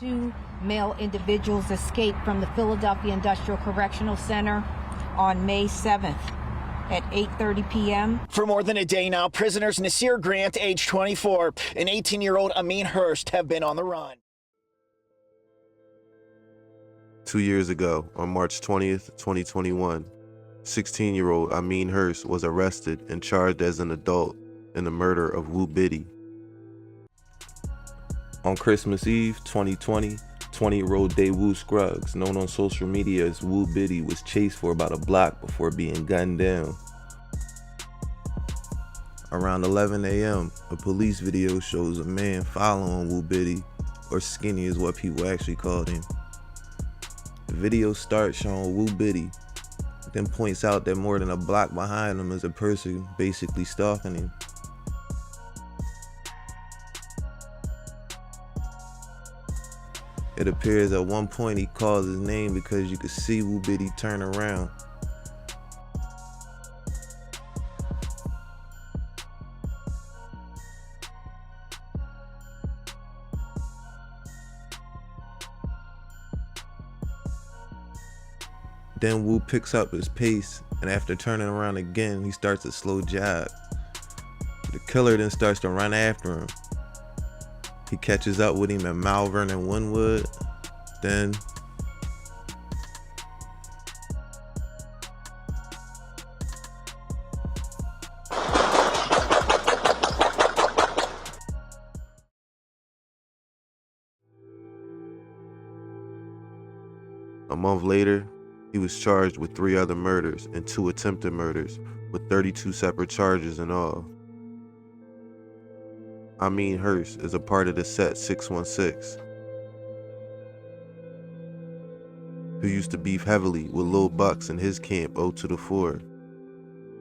Two male individuals escaped from the Philadelphia Industrial Correctional Center on May 7th at 8:30 p.m. For more than a day now, prisoners Nasir Grant, age 24, and 18-year-old Ameen Hurst have been on the run. 2 years ago, on March 20th, 2021, 16-year-old Ameen Hurst was arrested and charged as an adult in the murder of Wu Biddy. On Christmas Eve 2020, 20-year-old Daewoo Scruggs, known on social media as Wu Biddy, was chased for about a block before being gunned down. Around 11 a.m., a police video shows a man following Wu Biddy, or Skinny is what people actually called him. The video starts showing Wu Biddy, then points out that more than a block behind him is a person basically stalking him. It appears at one point he calls his name because you could see Wu Biddy turn around. Then Wu picks up his pace, and after turning around again, he starts a slow jog. The killer then starts to run after him. He catches up with him at Malvern and Wynwood. Then a month later, he was charged with 3 other murders and 2 attempted murders, with 32 separate charges in all. Ameen Hurst is a part of the set 616, who used to beef heavily with Lil Bucks in his camp 0 to the 4.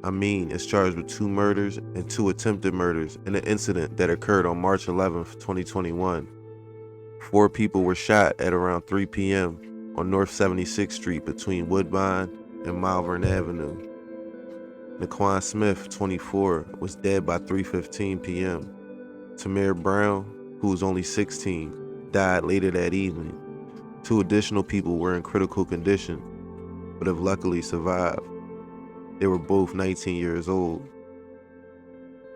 Ameen is charged with 2 murders and 2 attempted murders in an incident that occurred on March 11th, 2021. 4 people were shot at around 3 p.m. on North 76th Street between Woodbine and Malvern Avenue. Naquan Smith, 24, was dead by 3:15 p.m. Tamir Brown, who was only 16, died later that evening. 2 additional people were in critical condition, but have luckily survived. They were both 19 years old.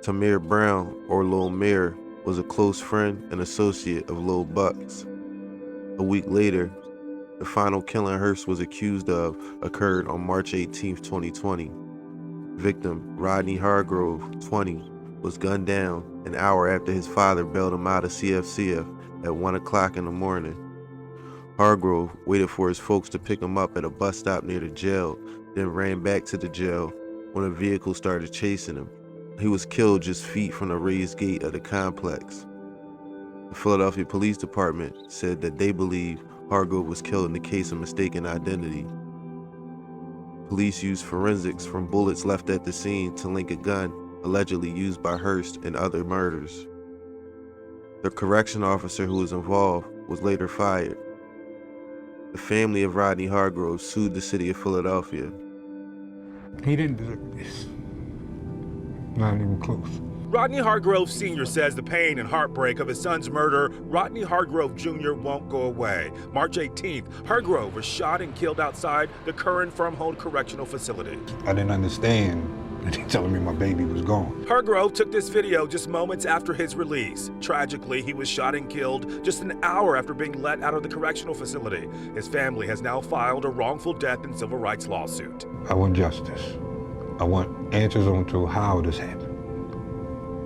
Tamir Brown, or Lil Mir, was a close friend and associate of Lil Bucks. A week later, the final killing Hurst was accused of occurred on March 18, 2020. Victim Rodney Hargrove, 20, was gunned down an hour after his father bailed him out of CFCF at 1 o'clock in the morning. Hargrove waited for his folks to pick him up at a bus stop near the jail, then ran back to the jail when a vehicle started chasing him. He was killed just feet from the raised gate of the complex. The Philadelphia Police Department said that they believe Hargrove was killed in the case of mistaken identity. Police used forensics from bullets left at the scene to link a gun allegedly used by Hurst in other murders. The correction officer who was involved was later fired. The family of Rodney Hargrove sued the city of Philadelphia. He didn't deserve this. Not even close. Rodney Hargrove Sr. says the pain and heartbreak of his son's murder, Rodney Hargrove Jr., won't go away. March 18th, Hargrove was shot and killed outside the Curran Firmhold Correctional Facility. I didn't understand that they telling me my baby was gone. Hargrove took this video just moments after his release. Tragically, he was shot and killed just an hour after being let out of the correctional facility. His family has now filed a wrongful death and civil rights lawsuit. I want justice. I want answers on to how this happened.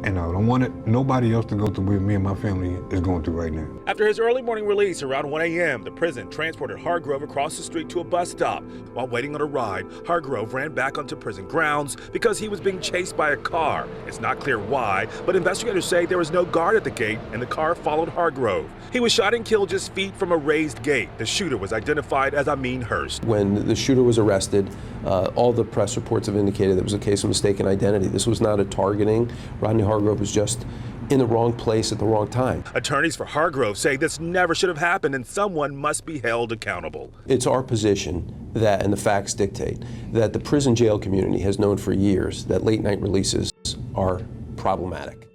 And I don't want nobody else to go through what me and my family is going through right now. After his early morning release around 1 a.m., the prison transported Hargrove across the street to a bus stop. While waiting on a ride, Hargrove ran back onto prison grounds because he was being chased by a car. It's not clear why, but investigators say there was no guard at the gate and the car followed Hargrove. He was shot and killed just feet from a raised gate. The shooter was identified as Ameen Hurst. When the shooter was arrested, all the press reports have indicated it was a case of mistaken identity. This was not a targeting. Rodney Hargrove was just in the wrong place at the wrong time. Attorneys for Hargrove say this never should have happened and someone must be held accountable. It's our position that, and the facts dictate, that the prison jail community has known for years that late night releases are problematic.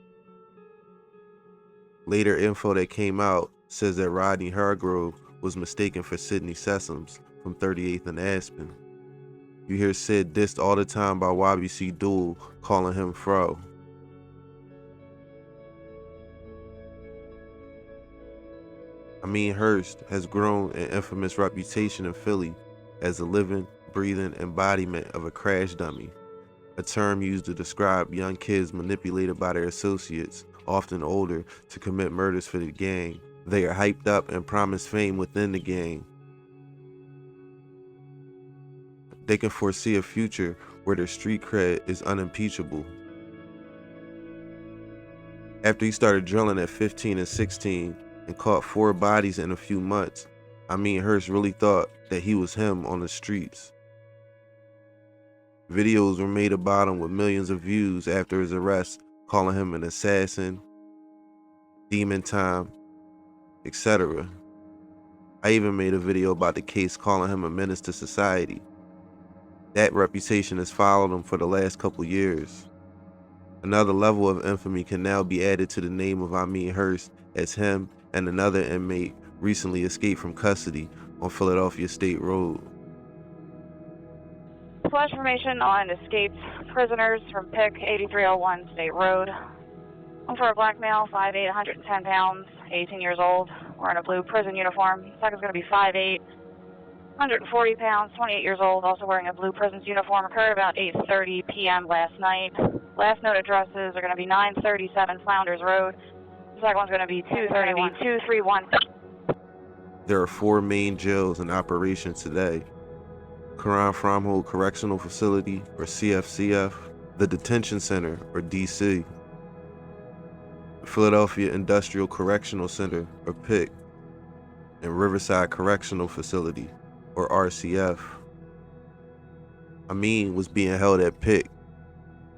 Later info that came out says that Rodney Hargrove was mistaken for Sidney Sessoms from 38th and Aspen. You hear Sid dissed all the time by YBC Duel, calling him Fro. Ameen Hurst has grown an infamous reputation in Philly as a living, breathing embodiment of a crash dummy, a term used to describe young kids manipulated by their associates, often older, to commit murders for the gang. They are hyped up and promised fame within the gang. They can foresee a future where their street cred is unimpeachable. After he started drilling at 15 and 16 and caught 4 bodies in a few months, Ameen Hurst really thought that he was him on the streets. Videos were made about him with millions of views after his arrest, calling him an assassin, demon time, etc. I even made a video about the case calling him a menace to society. That reputation has followed him for the last couple years. Another level of infamy can now be added to the name of Ameen Hurst, as him and another inmate recently escaped from custody on Philadelphia State Road. Flash information on escaped prisoners from PIC 8301 State Road. One for a black male, 5'8", 110 pounds, 18 years old, wearing a blue prison uniform. Second's going to be 5'8", 140 pounds, 28 years old, also wearing a blue prison's uniform. Occurred about 8:30 p.m. last night. Last known addresses are going to be 937 Flounders Road. The second one's going to be 231. There are 4 main jails in operation today: Quran Fromhold Correctional Facility, or CFCF, the Detention Center, or DC, Philadelphia Industrial Correctional Center, or PIC, and Riverside Correctional Facility, or RCF. Ameen was being held at PIC.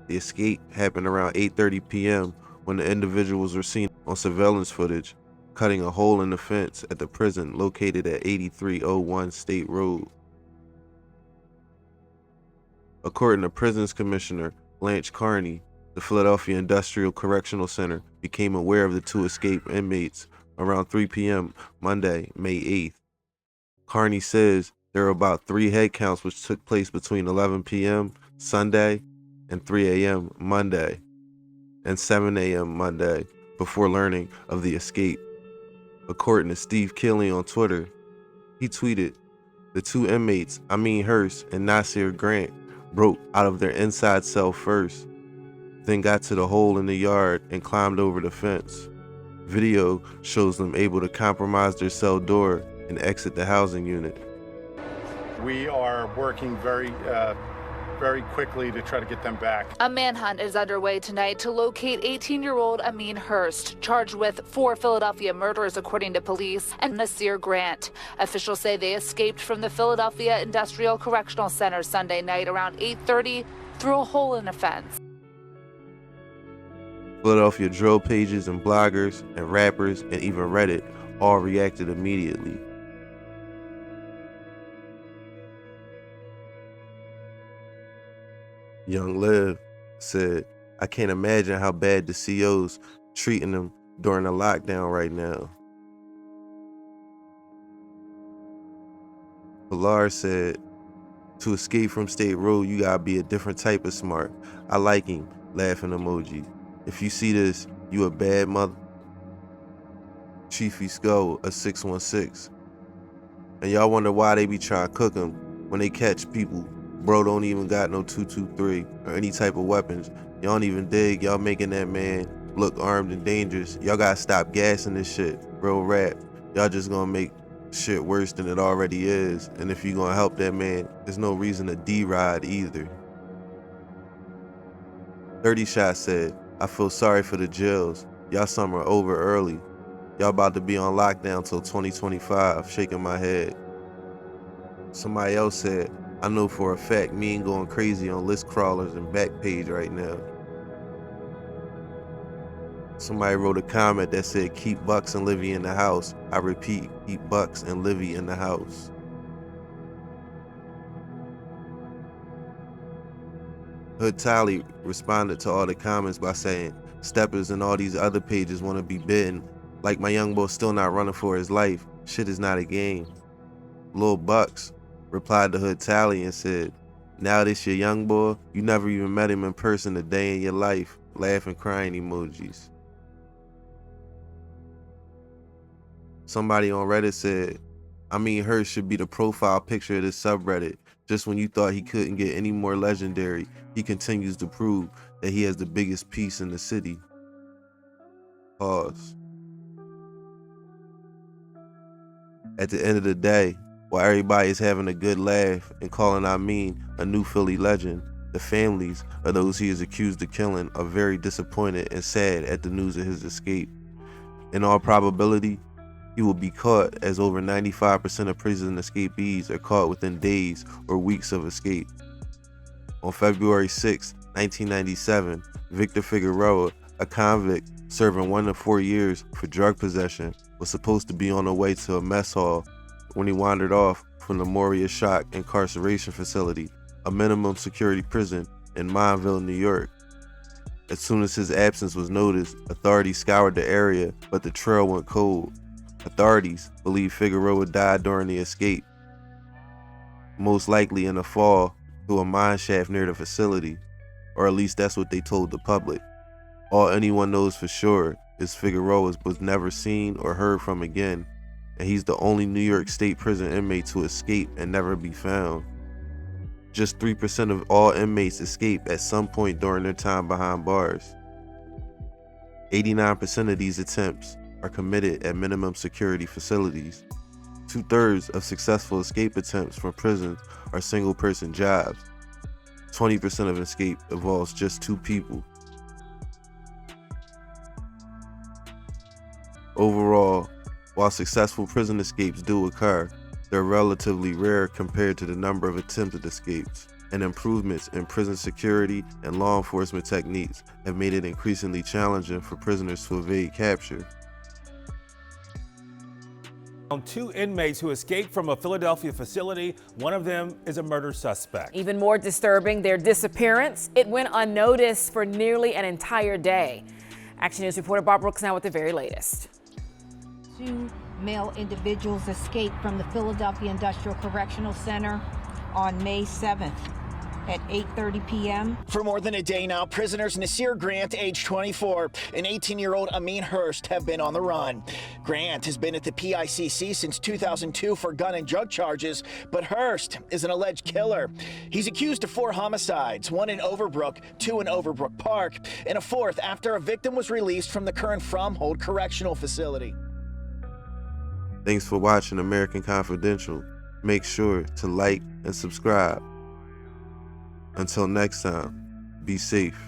The escape happened around 8:30 p.m. when the individuals were seen on surveillance footage cutting a hole in the fence at the prison located at 8301 State Road. According to Prisons Commissioner Blanche Carney, the Philadelphia Industrial Correctional Center became aware of the 2 escaped inmates around 3 p.m. Monday, May 8th. Carney says there are about 3 head counts which took place between 11 p.m. Sunday and 3 a.m. Monday and 7 a.m. Monday before learning of the escape. According to Steve Kelly on Twitter, he tweeted, "The 2 inmates, Ameen Hurst and Nasir Grant, broke out of their inside cell first, then got to the hole in the yard and climbed over the fence. Video shows them able to compromise their cell door and exit the housing unit." We are working very quickly to try to get them back. A manhunt is underway tonight to locate 18-year-old Ameen Hurst, charged with 4 Philadelphia murders according to police, and Nasir Grant. Officials say they escaped from the Philadelphia Industrial Correctional Center Sunday night around 8:30 through a hole in a fence. Philadelphia drill pages and bloggers and rappers and even Reddit all reacted immediately. Young Liv said, "I can't imagine how bad the CO's treating them during the lockdown right now." Pilar said, "To escape from State Road, you gotta be a different type of smart. I like him," laughing emoji. "If you see this, you a bad mother." Chiefy Skull, a 616. And y'all wonder why they be trying to cook him when they catch people. Bro don't even got no 223 or any type of weapons. Y'all don't even dig. Y'all making that man look armed and dangerous. Y'all gotta stop gassing this shit. Real rap. Y'all just gonna make shit worse than it already is. And if you gonna help that man, there's no reason to D-ride either. 30 Shot said, "I feel sorry for the jails. Y'all summer over early. Y'all about to be on lockdown till 2025, shaking my head." Somebody else said, "I know for a fact me ain't going crazy on list crawlers and Backpage right now." Somebody wrote a comment that said, "Keep Bucks and Livy in the house." I repeat, keep Bucks and Livy in the house. Hood Tally responded to all the comments by saying, "Steppers and all these other pages want to be bitten. Like my young boy still not running for his life. Shit is not a game. Lil Bucks replied to Hood Tally and said, "Now this your young boy? You never even met him in person a day in your life." Laughing, crying emojis. Somebody on Reddit said, Ameen Hurst should be the profile picture of this subreddit. Just when you thought he couldn't get any more legendary, he continues to prove that he has the biggest piece in the city. Pause. At the end of the day, while everybody is having a good laugh and calling Ameen a new Philly legend, the families of those he is accused of killing are very disappointed and sad at the news of his escape. In all probability, he will be caught, as over 95% of prison escapees are caught within days or weeks of escape. On February 6, 1997, Victor Figueroa, a convict serving 1 to 4 years for drug possession, was supposed to be on the way to a mess hall when he wandered off from the Moria Shock Incarceration Facility, a minimum security prison in Mineville, New York. As soon as his absence was noticed, authorities scoured the area, but the trail went cold. Authorities believe Figueroa died during the escape, most likely in a fall through a mine shaft near the facility, or at least that's what they told the public. All anyone knows for sure is Figueroa was never seen or heard from again, and he's the only New York State prison inmate to escape and never be found. Just 3% of all inmates escape at some point during their time behind bars. 89% of these attempts are committed at minimum security facilities. 2/3 of successful escape attempts from prisons are single-person jobs. 20% of escape involves just 2 people. Overall, while successful prison escapes do occur, they're relatively rare compared to the number of attempted escapes, and improvements in prison security and law enforcement techniques have made it increasingly challenging for prisoners to evade capture. On 2 inmates who escaped from a Philadelphia facility. One of them is a murder suspect. Even more disturbing, their disappearance. It went unnoticed for nearly an entire day. Action News reporter Bob Brooks now with the very latest. 2 male individuals escaped from the Philadelphia Industrial Correctional Center on May 7th at 8:30 p.m. For more than a day now, prisoners Nasir Grant, age 24, and 18-year-old Ameen Hurst have been on the run. Grant has been at the PICC since 2002 for gun and drug charges, but Hurst is an alleged killer. He's accused of 4 homicides, 1 in Overbrook, 2 in Overbrook Park, and a 4th after a victim was released from the current Fromhold Correctional Facility. Thanks for watching American Confidential. Make sure to like and subscribe. Until next time, be safe.